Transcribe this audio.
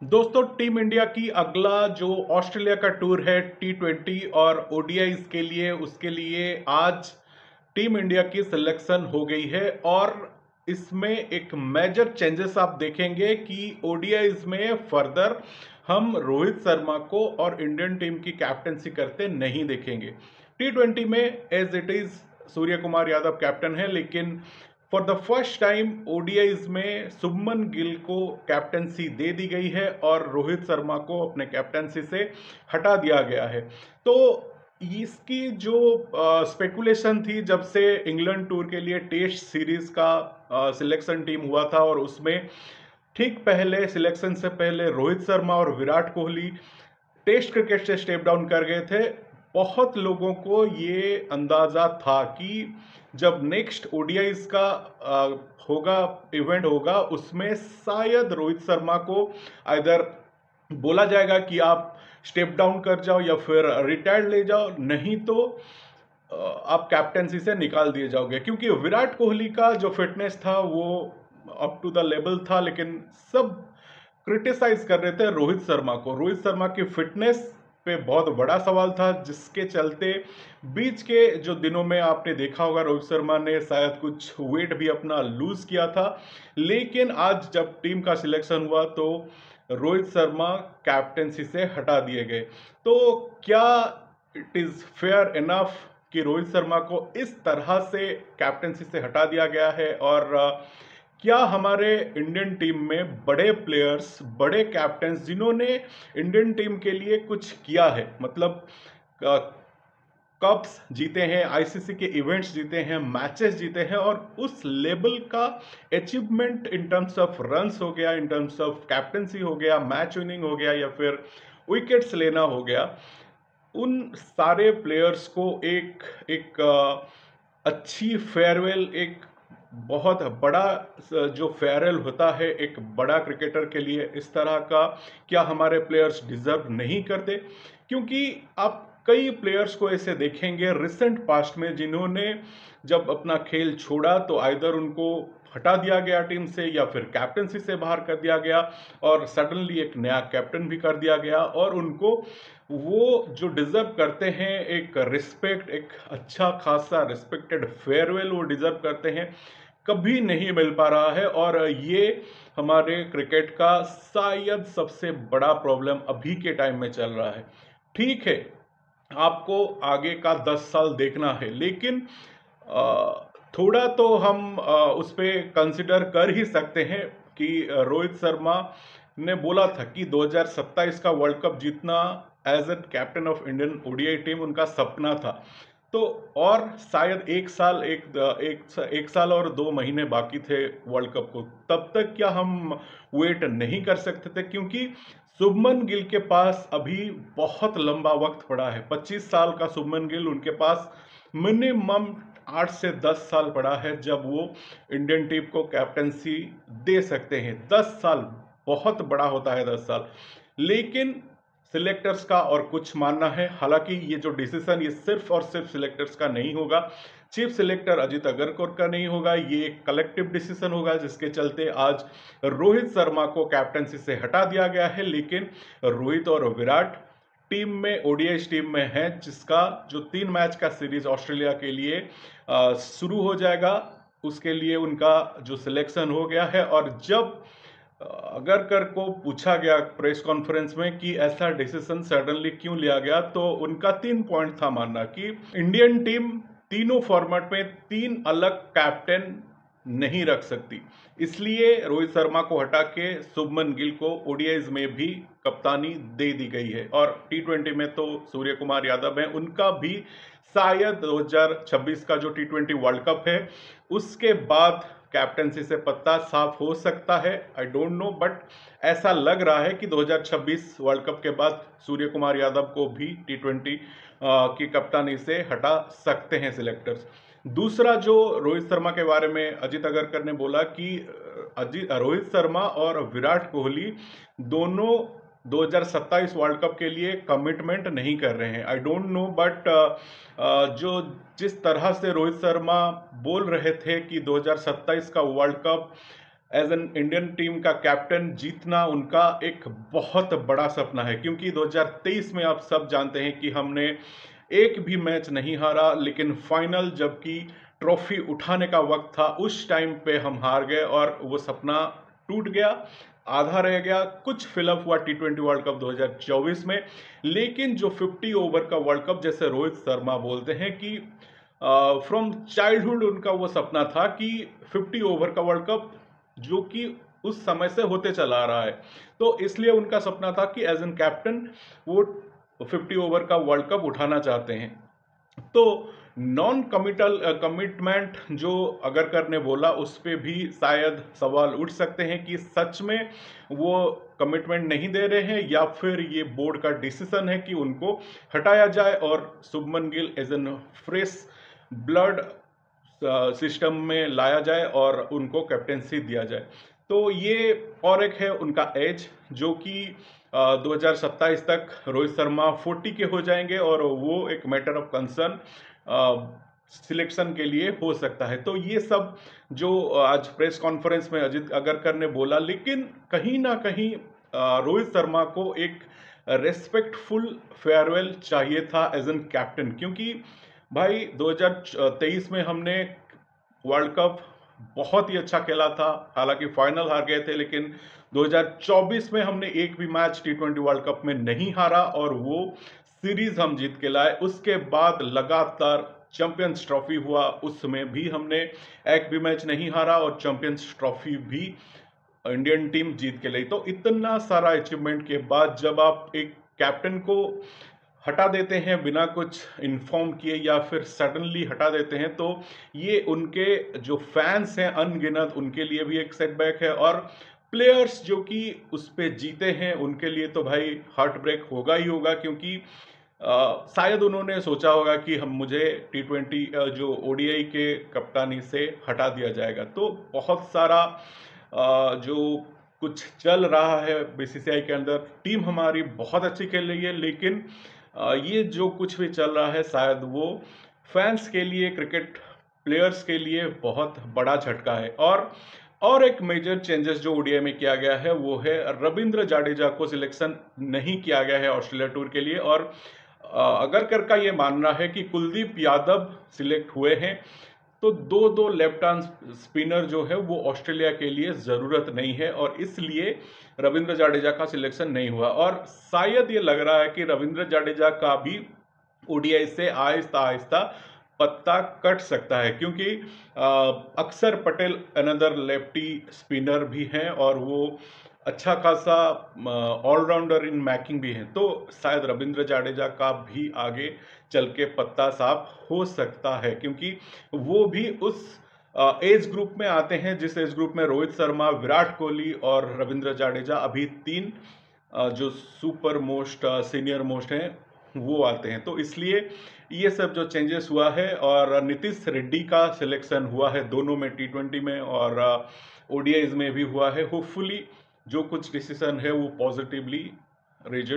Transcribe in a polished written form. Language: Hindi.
दोस्तों, टीम इंडिया की अगला जो ऑस्ट्रेलिया का टूर है T20 और ओडीआईज के लिए, उसके लिए आज टीम इंडिया की सिलेक्शन हो गई है। और इसमें एक मेजर चेंजेस आप देखेंगे कि ओडीआईज में फर्दर हम रोहित शर्मा को और इंडियन टीम की कैप्टनसी करते नहीं देखेंगे। T20 में as it is Surya Kumar Yadav captain है, लेकिन for the first time ODIs में शुभमन गिल को कैप्टनसी दे दी गई है और रोहित शर्मा को अपने कैप्टनसी से हटा दिया गया है। तो इसकी जो स्पेकुलेशन थी जब से इंग्लैंड टूर के लिए टेस्ट सीरीज का सिलेक्शन टीम हुआ था, और उसमें ठीक पहले सिलेक्शन से पहले रोहित शर्मा और विराट कोहली टेस्ट क्रिकेट से स्टेप डाउन कर गए थे। बहुत लोगों को ये अंदाजा था कि जब नेक्स्ट ओडीआईज का होगा, इवेंट होगा, उसमें शायद रोहित शर्मा को आइदर बोला जाएगा कि आप स्टेप डाउन कर जाओ या फिर रिटायर्ड ले जाओ, नहीं तो आप कैप्टनसी से निकाल दिए जाओगे। क्योंकि विराट कोहली का जो फिटनेस था वो अप टू द लेवल था, लेकिन सब क्रिटिसाइज कर रहे थे रोहित शर्मा को। रोहित शर्मा की फिटनेस पे बहुत बड़ा सवाल था, जिसके चलते बीच के जो दिनों में आपने देखा होगा रोहित शर्मा ने शायद कुछ वेट भी अपना लूज किया था। लेकिन आज जब टीम का सिलेक्शन हुआ तो रोहित शर्मा कैप्टनसी से हटा दिए गए। तो क्या इट इज फेयर इनफ कि रोहित शर्मा को इस तरह से कैप्टनसी से हटा दिया गया है? और क्या हमारे इंडियन टीम में बड़े प्लेयर्स, बड़े कैप्टन्स जिन्होंने इंडियन टीम के लिए कुछ किया है, मतलब कप्स जीते हैं, आईसीसी के इवेंट्स जीते हैं, मैचेस जीते हैं, और उस लेवल का achievement in terms of runs हो गया, इन टर्म्स ऑफ कैप्टनसी हो गया, मैच विनिंग हो गया, या फिर विकेट्स लेना हो गया, उन सारे प्लेयर्स को एक एक अच्छी फेयरवेल, एक बहुत बड़ा जो फेयरवेल होता है एक बड़ा क्रिकेटर के लिए, इस तरह का क्या हमारे प्लेयर्स डिजर्व नहीं करते? क्योंकि आप कई प्लेयर्स को ऐसे देखेंगे रिसेंट पास्ट में जिन्होंने जब अपना खेल छोड़ा तो आइदर उनको हटा दिया गया टीम से या फिर कैप्टनसी से बाहर कर दिया गया, और सडनली एक नया कैप्टन भी कर दिया गया, और उनको वो जो डिजर्व करते हैं एक रिस्पेक्ट, एक अच्छा खासा रिस्पेक्टेड फेयरवेल वो डिजर्व करते हैं, कभी नहीं मिल पा रहा है। और ये हमारे क्रिकेट का शायद सबसे बड़ा प्रॉब्लम अभी के टाइम में चल रहा है। ठीक है, आपको आगे का 10 साल देखना है, लेकिन थोड़ा तो हम उस पर कंसिडर कर ही सकते हैं कि रोहित शर्मा ने बोला था कि 2027 का वर्ल्ड कप जीतना as a captain of Indian ODI team उनका सपना था। तो और शायद एक साल और 2 महीने बाकी थे वर्ल्ड कप को, तब तक क्या हम वेट नहीं कर सकते थे? क्योंकि शुभमन गिल के पास अभी बहुत लंबा वक्त पड़ा है। 25 साल का शुभमन गिल, उनके पास मिनिमम 8 से 10 साल पड़ा है जब वो इंडियन टीम को कैप्टनसी दे सकते हैं। 10 साल बहुत बड़ा होता है, 10 साल। लेकिन सिलेक्टर्स का और कुछ मानना है। हालांकि ये जो डिसीजन ये सिर्फ और सिर्फ सिलेक्टर्स का नहीं होगा, चीफ सिलेक्टर अजित अग्रकर का नहीं होगा, ये एक कलेक्टिव डिसीजन होगा, जिसके चलते आज रोहित शर्मा को कैप्टनसी से हटा दिया गया है। लेकिन रोहित और विराट टीम में, ओडीआई टीम में है, जिसका जो 3 मैच का सीरीज ऑस्ट्रेलिया के लिए शुरू हो जाएगा, उसके लिए उनका जो सिलेक्शन हो गया है। और जब अगरकर को पूछा गया प्रेस कॉन्फ्रेंस में कि ऐसा डिसीजन सडनली क्यों लिया गया, तो उनका 3 पॉइंट था मानना कि इंडियन टीम तीनों फॉर्मेट में 3 अलग कैप्टन नहीं रख सकती, इसलिए रोहित शर्मा को हटा के शुभमन गिल को ओडीआईज में भी कप्तानी दे दी गई है। और T20 में तो सूर्य कुमार यादव हैं, उनका भी शायद 2026 का जो T20 वर्ल्ड कप है उसके बाद कैप्टनसी से पत्ता साफ हो सकता है। आई डोंट नो, बट ऐसा लग रहा है कि 2026 वर्ल्ड कप के बाद सूर्य कुमार यादव को भी T20 की कप्तानी से हटा सकते हैं सिलेक्टर्स। दूसरा, जो रोहित शर्मा के बारे में अजित अगरकर ने बोला कि रोहित शर्मा और विराट कोहली दोनों 2027 वर्ल्ड कप के लिए कमिटमेंट नहीं कर रहे हैं। आई डोंट नो, बट जो जिस तरह से रोहित शर्मा बोल रहे थे कि 2027 का world cup as an Indian team का कैप्टन जीतना उनका एक बहुत बड़ा सपना है, क्योंकि 2023 में आप सब जानते हैं कि हमने एक भी मैच नहीं हारा, लेकिन फाइनल जबकि ट्रॉफी उठाने का वक्त था उस टाइम पे हम हार गए और वो सपना टूट गया, आधा रह गया। कुछ फिलअप हुआ T20 वर्ल्ड कप 2024 में, लेकिन जो 50 ओवर का वर्ल्ड कप, जैसे रोहित शर्मा बोलते हैं कि फ्रॉम चाइल्डहुड उनका वो सपना था कि 50 ओवर का वर्ल्ड कप जो कि उस समय से होते चला आ रहा है, तो इसलिए उनका सपना था कि एज एन कैप्टन वो 50 ओवर का वर्ल्ड कप उठाना चाहते हैं। तो नॉन कमिटल कमिटमेंट जो अगर करने बोला उस पे भी शायद सवाल उठ सकते हैं कि सच में वो कमिटमेंट नहीं दे रहे हैं या फिर ये बोर्ड का डिसीजन है कि उनको हटाया जाए और Shubman Gill as an fresh blood system में लाया जाए और उनको कैप्टेंसी दिया जाए। तो ये और एक है उनका एज, जो कि 2027 तक रोहित शर्मा 40 के हो जाएंगे और वो एक मैटर ऑफ कंसर्न सिलेक्शन के लिए हो सकता है। तो ये सब जो आज प्रेस कॉन्फ्रेंस में अजित अगरकर ने बोला, लेकिन कहीं ना कहीं रोहित शर्मा को एक रेस्पेक्टफुल फेयरवेल चाहिए था एज एन कैप्टन, क्योंकि भाई 2023 में हमने वर्ल्ड कप बहुत ही अच्छा खेला था, हालांकि फाइनल हार गए थे, लेकिन 2024 में हमने एक भी मैच T20 वर्ल्ड कप में नहीं हारा और वो सीरीज हम जीत के लाए। उसके बाद लगातार चैंपियंस ट्रॉफी हुआ, उसमें भी हमने एक भी मैच नहीं हारा और चैंपियंस ट्रॉफी भी इंडियन टीम जीत के लाई। तो इतना सारा अचीवमेंट के बाद जब आप एक कैप्टन को हटा देते हैं बिना कुछ इन्फॉर्म किए या फिर सडनली हटा देते हैं, तो ये उनके जो फैंस हैं अनगिनत, उनके लिए भी एक सेटबैक है और प्लेयर्स जो कि उस पे जीते हैं उनके लिए तो भाई हार्ट ब्रेक होगा ही होगा, क्योंकि शायद उन्होंने सोचा होगा कि हम मुझे T20 जो ODI के कप्तानी से हटा दिया जाएगा। तो बहुत सारा जो कुछ चल रहा है BCCI के अंदर, टीम हमारी बहुत अच्छी खेल रही है, लेकिन ये जो कुछ भी चल रहा है शायद वो फैंस के लिए, क्रिकेट प्लेयर्स के लिए बहुत बड़ा झटका है। और एक मेजर चेंजेस जो ODI में किया गया है वो है रविंद्र जाडेजा को सिलेक्शन नहीं किया गया है ऑस्ट्रेलिया टूर के लिए, और अगरकर का ये मानना है कि कुलदीप यादव सिलेक्ट हुए हैं, तो दो लेफ्ट आर्म स्पिनर जो है वो ऑस्ट्रेलिया के लिए जरूरत नहीं है और इसलिए रविंद्र जाडेजा का सिलेक्शन नहीं हुआ। और शायद ये लग रहा है कि रविंद्र जाडेजा का भी ODI से आहिस्ता आहिस्ता पत्ता कट सकता है, क्योंकि अक्षर पटेल अनदर लेफ्टी स्पिनर भी हैं और वो अच्छा खासा ऑलराउंडर इन मैकिंग भी हैं, तो शायद रविंद्र जाडेजा का भी आगे चल के पत्ता साफ हो सकता है, क्योंकि वो भी उस एज ग्रुप में आते हैं जिस एज ग्रुप में रोहित शर्मा, विराट कोहली और रविंद्र जाडेजा अभी तीन जो सुपर मोस्ट सीनियर मोस्ट हैं वो आते हैं। तो इसलिए ये सब जो चेंजेस हुआ है, और नीतीश रेड्डी का सिलेक्शन हुआ है दोनों में, T20 में और ODIs में भी हुआ है। होपफुली जो कुछ डिसीजन है वो पॉजिटिवली रिजल्ट